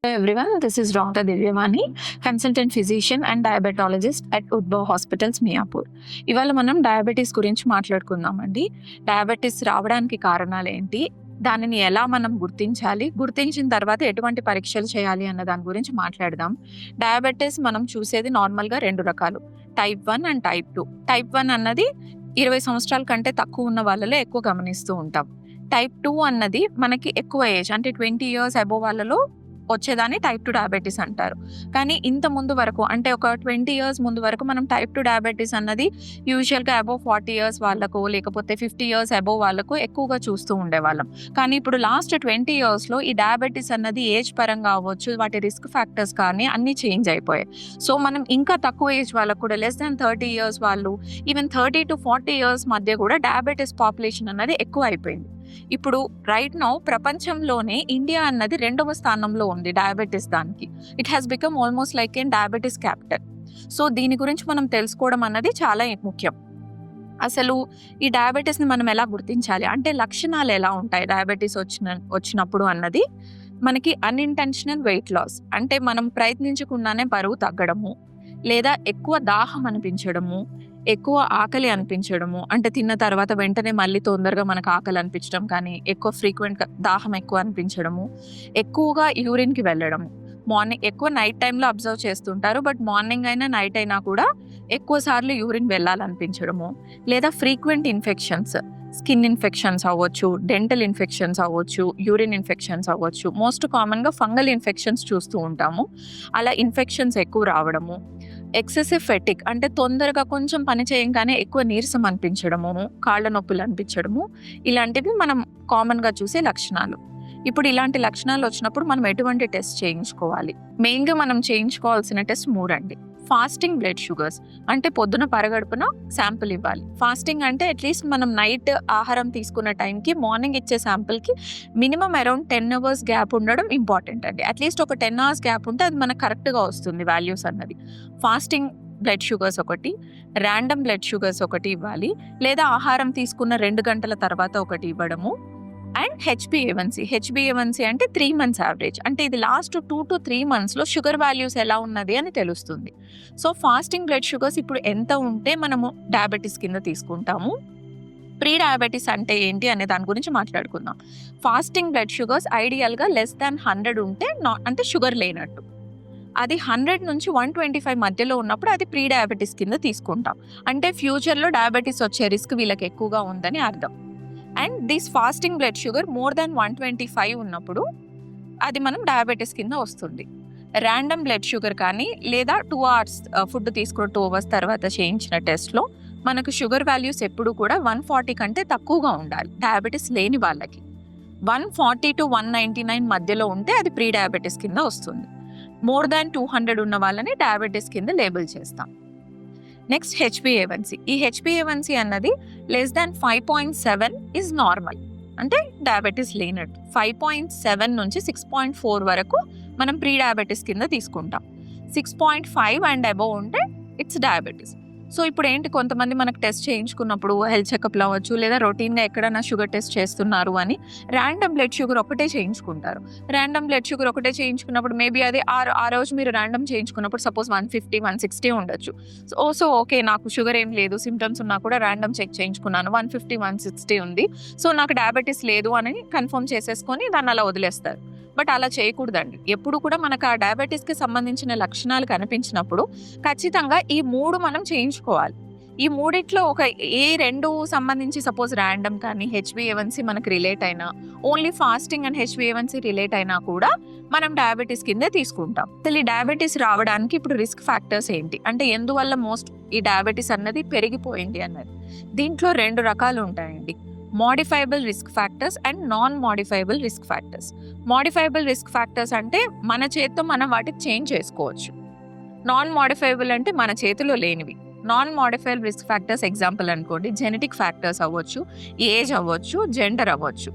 Everyone, this is Dr. Divyavani, consultant physician and diabetologist at Udbhav Hospitals, Miapur. ఇవాళ మనం diabetes గురించి మాట్లాడుకుందామండి. Diabetes రావడానికి కారణాలు ఏంటి, దానిని ఎలా మనం గుర్తించాలి, గుర్తించిన తర్వాత ఎటువంటి పరీక్షలు చేయాలి అన్న దాని గురించి మాట్లాడదాం. డయాబెటీస్ మనం చూసేది నార్మల్గా 2 రకాలు, టైప్ 1 అండ్ టైప్ 2. టైప్ 1 అన్నది 20 సంవత్సరాల కంటే తక్కువ ఉన్న వాళ్ళలో ఎక్కువ గమనిస్తూ ఉంటాం. టైప్ 2 అన్నది మనకి ఎక్కువ ఏజ్, అంటే 20 years అబోవ్ వాళ్ళలో వచ్చేదాన్ని టైప్ 2 డయాబెటీస్ అంటారు. కానీ ఇంత ముందు వరకు, అంటే ఒక 20 years ముందు వరకు మనం టైప్ 2 డయాబెటీస్ అన్నది యూజువల్గా అబోవ్ 40 years వాళ్ళకు, లేకపోతే 50 years అబోవ్ వాళ్ళకు ఎక్కువగా చూస్తూ ఉండేవాళ్ళం. కానీ ఇప్పుడు లాస్ట్ 20 yearsలో ఈ డయాబెటీస్ అన్నది ఏజ్ పరంగా అవ్వచ్చు, వాటి రిస్క్ ఫ్యాక్టర్స్ కానీ అన్నీ చేంజ్ అయిపోయాయి. సో మనం ఇంకా తక్కువ ఏజ్ వాళ్ళకు కూడా, less than 30 years వాళ్ళు, ఈవెన్ 30 to 40 years మధ్య కూడా డయాబెటీస్ పాపులేషన్ అన్నది ఎక్కువ అయిపోయింది. ఇప్పుడు రైట్ నౌ ప్రపంచంలోనే ఇండియా అన్నది 2వ స్థానంలో ఉంది డయాబెటీస్ దానికి. It has become almost like a diabetes capital. So దీని గురించి మనం తెలుసుకోవడం అన్నది చాలా ముఖ్యం. అసలు ఈ డయాబెటీస్ని మనం ఎలా గుర్తించాలి, అంటే లక్షణాలు ఎలా ఉంటాయి డయాబెటీస్ వచ్చినప్పుడు అన్నది, మనకి అన్ఇంటెన్షనల్ వెయిట్ లాస్, అంటే మనం ప్రయత్నించకుండానే బరువు తగ్గడము, లేదా ఎక్కువ దాహం అనిపించడము, ఎక్కువ ఆకలి అనిపించడము, అంటే తిన్న తర్వాత వెంటనే మళ్ళీ తొందరగా మనకు ఆకలి అనిపించడం, కానీ ఎక్కువ ఫ్రీక్వెంట్గా దాహం ఎక్కువ అనిపించడము, ఎక్కువగా యూరిన్కి వెళ్ళడము. మార్నింగ్ ఎక్కువ నైట్ టైంలో అబ్జర్వ్ చేస్తుంటారు, బట్ మార్నింగ్ అయినా నైట్ అయినా కూడా ఎక్కువ సార్లు యూరిన్ వెళ్ళాలనిపించడము, లేదా ఫ్రీక్వెంట్ ఇన్ఫెక్షన్స్, స్కిన్ ఇన్ఫెక్షన్స్ అవ్వచ్చు, డెంటల్ ఇన్ఫెక్షన్స్ అవ్వచ్చు, యూరిన్ ఇన్ఫెక్షన్స్ అవ్వచ్చు. మోస్ట్ కామన్గా ఫంగల్ ఇన్ఫెక్షన్స్ చూస్తూ ఉంటాము. అలా ఇన్ఫెక్షన్స్ ఎక్కువ రావడము, ఎక్సెసివ్ ఫెటిక్, అంటే తొందరగా కొంచెం పని చేయంగానే ఎక్కువ నీరసం అనిపించడము, కాళ్ళ నొప్పులు అనిపించడము, ఇలాంటివి మనం కామన్గా చూసే లక్షణాలు. ఇప్పుడు ఇలాంటి లక్షణాలు వచ్చినప్పుడు మనం ఎటువంటి టెస్ట్ చేయించుకోవాలి? మెయిన్గా మనం చేయించుకోవాల్సిన టెస్ట్ 3 అండి. ఫాస్టింగ్ బ్లడ్ షుగర్స్, అంటే పొద్దున పరగడుపున శాంపుల్ ఇవ్వాలి. ఫాస్టింగ్ అంటే అట్లీస్ట్ మనం నైట్ ఆహారం తీసుకున్న టైంకి మార్నింగ్ ఇచ్చే శాంపుల్కి మినిమం అరౌండ్ 10 hours గ్యాప్ ఉండడం ఇంపార్టెంట్ అండి. అట్లీస్ట్ ఒక 10 hours గ్యాప్ ఉంటే అది మనకు కరెక్ట్గా వస్తుంది వాల్యూస్ అన్నది. ఫాస్టింగ్ బ్లడ్ షుగర్స్ ఒకటి, ర్యాండమ్ బ్లడ్ షుగర్స్ ఒకటి ఇవ్వాలి, లేదా ఆహారం తీసుకున్న 2 గంటల తర్వాత ఒకటి ఇవ్వడము. అండ్ హెచ్బిఏవన్సీ అంటే 3 months యావరేజ్, అంటే ఇది లాస్ట్ 2 to 3 monthsలో షుగర్ వాల్యూస్ ఎలా ఉన్నది అని తెలుస్తుంది. సో ఫాస్టింగ్ బ్లడ్ షుగర్స్ ఇప్పుడు ఎంత ఉంటే మనము డయాబెటీస్ కింద తీసుకుంటాము. ప్రీ డయాబెటీస్ అంటే ఏంటి అనే దాని గురించి మాట్లాడుకుందాం. ఫాస్టింగ్ బ్లడ్ షుగర్స్ ఐడియల్గా less than 100 ఉంటే అంటే షుగర్ లేనట్టు. అది 100 నుంచి 125 మధ్యలో ఉన్నప్పుడు అది ప్రీ డయాబెటీస్ కింద తీసుకుంటాం, అంటే ఫ్యూచర్లో డయాబెటీస్ వచ్చే రిస్క్ వీళ్ళకి ఎక్కువగా ఉందని అర్థం. And this fasting blood sugar more than 125 ఉన్నప్పుడు అది మనం డయాబెటీస్ కింద వస్తుంది. ర్యాండమ్ బ్లడ్ షుగర్ కానీ, లేదా 2 hours ఫుడ్ తీసుకున్న 2 hours తర్వాత చేయించిన టెస్ట్లో మనకు షుగర్ వాల్యూస్ ఎప్పుడు కూడా 140 కంటే తక్కువగా ఉండాలి డయాబెటీస్ లేని వాళ్ళకి. 140 to 199 మధ్యలో ఉంటే అది ప్రీ డయాబెటీస్ కింద వస్తుంది. మోర్ దాన్ 200 ఉన్న వాళ్ళని డయాబెటీస్ కింద లేబుల్ చేస్తాం. నెక్స్ట్ హెచ్బిఏవన్సీ. ఈ హెచ్బిఏవన్సీ అన్నది less than 5.7 ఈజ్ నార్మల్, అంటే డయాబెటీస్ లేనట్టు. 5.7 నుంచి 6.4 వరకు మనం ప్రీ డయాబెటీస్ కింద తీసుకుంటాం. 6.5 అండ్ అబోవ్ ఉంటే ఇట్స్ డయాబెటీస్. సో ఇప్పుడు ఏంటి, కొంతమంది మనకు టెస్ట్ చేయించుకున్నప్పుడు హెల్త్ చెకప్లో అవ్వచ్చు, లేదా రొటీన్గా ఎక్కడైనా షుగర్ టెస్ట్ చేస్తున్నారు అని ర్యాండమ్ బ్లడ్ షుగర్ ఒకటే చేయించుకుంటారు. ర్యాండమ్ బ్లడ్ షుగర్ ఒకటే చేయించుకున్నప్పుడు మేబీ అది ఆ రోజు మీరు ర్యాండమ్ చేయించుకున్నప్పుడు సపోజ్ 150, 160 ఉండొచ్చు. సో ఓకే, నాకు షుగర్ ఏం లేదు, సిమ్టమ్స్ ఉన్నా కూడా ర్యాండమ్ చెక్ చేయించుకున్నాను, 150, 160 ఉంది, సో నాకు డయాబెటీస్ లేదు అని కన్ఫర్మ్ చేసేసుకొని దాన్ని అలా వదిలేస్తారు. బట్ అలా చేయకూడదండి. ఎప్పుడు కూడా మనకు ఆ డయాబెటీస్కి సంబంధించిన లక్షణాలు కనిపించినప్పుడు ఖచ్చితంగా ఈ 3 మనం చేయించుకోవాలి. ఈ 3 ఒక 2 సంబంధించి సపోజ్ ర్యాండమ్ కానీ హెచ్బిఏవన్సీ మనకు రిలేట్ అయినా, ఓన్లీ ఫాస్టింగ్ అండ్ హెచ్బిఏవన్సీ రిలేట్ అయినా కూడా మనం డయాబెటీస్ కిందే తీసుకుంటాం. అసలు ఈ డయాబెటీస్ రావడానికి ఇప్పుడు రిస్క్ ఫ్యాక్టర్స్ ఏంటి, అంటే ఎందువల్ల ఈ డయాబెటీస్ అన్నది పెరిగిపోయింది అన్నది. దీంట్లో 2 రకాలు ఉంటాయండి, modifiable risk factors and non modifiable risk factors. Modifiable risk factors అంటే మన చేతితో మనం వాటికి చేంజ్ చేసుకోవచ్చు. నాన్ మోడిఫైబుల్ అంటే మన చేతిలో లేనివి. Non modifiable risk factors example అనుకోండి, జెనెటిక్ ఫ్యాక్టర్స్ అవ్వచ్చు, ఏజ్ అవ్వచ్చు, జెండర్ అవ్వచ్చు.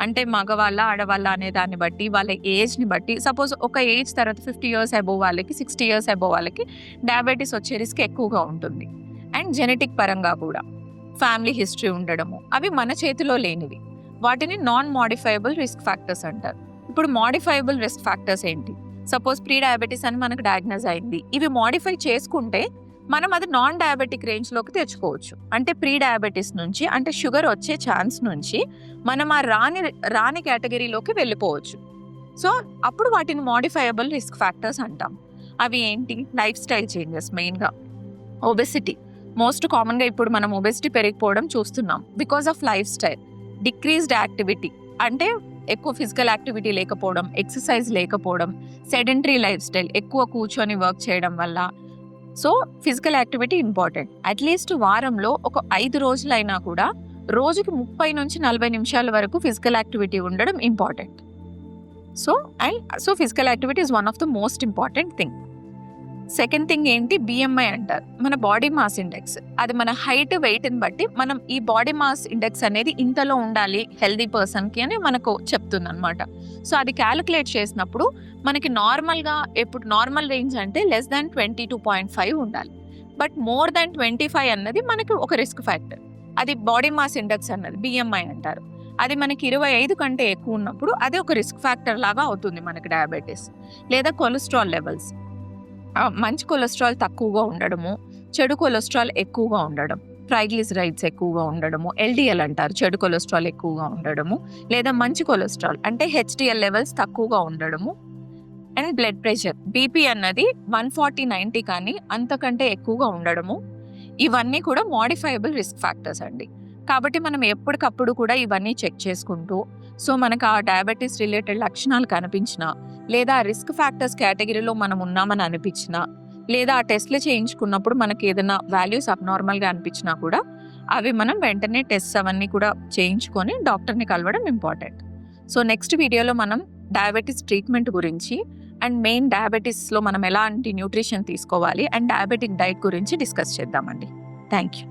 అంటే మగవాళ్ళ ఆడవాళ్ళ అనే దాన్ని బట్టి, వాళ్ళ ఏజ్ని బట్టి, సపోజ్ ఒక ఏజ్ తర్వాత 50 years అబోవ్ వాళ్ళకి, 60 years అబోవ్ వాళ్ళకి డయాబెటీస్ వచ్చే రిస్క్ ఎక్కువగా ఉంటుంది. అండ్ జెనెటిక్ పరంగా కూడా ఫ్యామిలీ హిస్టరీ ఉండడము, అవి మన చేతిలో లేనివి, వాటిని నాన్ మోడిఫైబుల్ రిస్క్ ఫ్యాక్టర్స్ అంటారు. ఇప్పుడు మోడిఫైబుల్ రిస్క్ ఫ్యాక్టర్స్ ఏంటి? సపోజ్ ప్రీ డయాబెటీస్ అని మనకు డయాగ్నోజ్ అయింది. ఇవి మోడిఫై చేసుకుంటే మనం అది నాన్ డయాబెటిక్ రేంజ్లోకి తెచ్చుకోవచ్చు. అంటే ప్రీ డయాబెటీస్ నుంచి, అంటే షుగర్ వచ్చే ఛాన్స్ నుంచి మనం ఆ రాని కేటగిరీలోకి వెళ్ళిపోవచ్చు. సో అప్పుడు వాటిని మోడిఫైయబుల్ రిస్క్ ఫ్యాక్టర్స్ అంటాం. అవి ఏంటి? లైఫ్ స్టైల్ చేంజెస్, మెయిన్గా ఒబెసిటీ. మోస్ట్ కామన్గా ఇప్పుడు మనం ఒబెసిటీ పెరిగిపోవడం చూస్తున్నాం because of life style. Decreased activity అంటే ఎక్కువ ఫిజికల్ యాక్టివిటీ లేకపోవడం, ఎక్సర్సైజ్ లేకపోవడం, సెడెంటరీ లైఫ్ స్టైల్, ఎక్కువ కూర్చొని వర్క్ చేయడం వల్ల. So physical activity important. At least వారంలో ఒక 5 రోజులైనా కూడా రోజుకి 30 నుంచి 40 నిమిషాల వరకు ఫిజికల్ యాక్టివిటీ ఉండడం important. So physical activity is one of the most important thing. Second thing ఏంటి? బిఎంఐ అంటారు, మన బాడీ మాస్ ఇండెక్స్. అది మన హైట్, వెయిట్ని బట్టి మనం ఈ బాడీ మాస్ ఇండెక్స్ అనేది ఇంతలో ఉండాలి హెల్దీ పర్సన్కి అని మనకు చెప్తుంది అనమాట. సో అది క్యాలిక్యులేట్ చేసినప్పుడు మనకి నార్మల్గా ఎప్పుడు నార్మల్ రేంజ్ అంటే లెస్ దాన్ 22.5 ఉండాలి. బట్ మోర్ దాన్ 25 అన్నది మనకి ఒక రిస్క్ ఫ్యాక్టర్. అది బాడీ మాస్ ఇండెక్స్ అన్నది బిఎంఐ అంటారు. అది మనకి 25 కంటే ఎక్కువ ఉన్నప్పుడు అది ఒక రిస్క్ ఫ్యాక్టర్ లాగా అవుతుంది మనకి డయాబెటీస్. లేదా కొలెస్ట్రాల్ లెవెల్స్, మంచి కొలెస్ట్రాల్ తక్కువగా ఉండడము, చెడు కొలెస్ట్రాల్ ఎక్కువగా ఉండడం, ట్రైగ్లిసరైడ్స్ ఎక్కువగా ఉండడము, ఎల్డిఎల్ అంటారు, చెడు కొలెస్ట్రాల్ ఎక్కువగా ఉండడము, లేదా మంచి కొలెస్ట్రాల్ అంటే హెచ్డిఎల్ లెవెల్స్ తక్కువగా ఉండడము, అండ్ బ్లడ్ ప్రెషర్, బీపీ అన్నది 140/90 కానీ అంతకంటే ఎక్కువగా ఉండడము. ఇవన్నీ కూడా మోడిఫైయబుల్ రిస్క్ ఫ్యాక్టర్స్ అండి. కాబట్టి మనం ఎప్పటికప్పుడు కూడా ఇవన్నీ చెక్ చేసుకుంటూ, సో మనకు ఆ డయాబెటీస్ రిలేటెడ్ లక్షణాలు కనిపించినా, లేదా రిస్క్ ఫ్యాక్టర్స్ కేటగిరీలో మనం ఉన్నామని అనిపించినా, లేదా ఆ టెస్ట్లు చేయించుకున్నప్పుడు మనకి ఏదైనా వాల్యూస్ అబ్నార్మల్గా అనిపించినా కూడా అవి మనం వెంటనే టెస్ట్ అవన్నీ కూడా చేయించుకొని డాక్టర్ని కలవడం ఇంపార్టెంట్. సో నెక్స్ట్ వీడియోలో మనం డయాబెటీస్ ట్రీట్మెంట్ గురించి అండ్ మెయిన్ డయాబెటీస్లో మనం ఎలాంటి న్యూట్రిషన్ తీసుకోవాలి అండ్ డయాబెటిక్ డైట్ గురించి డిస్కస్ చేద్దామండి. Thank you.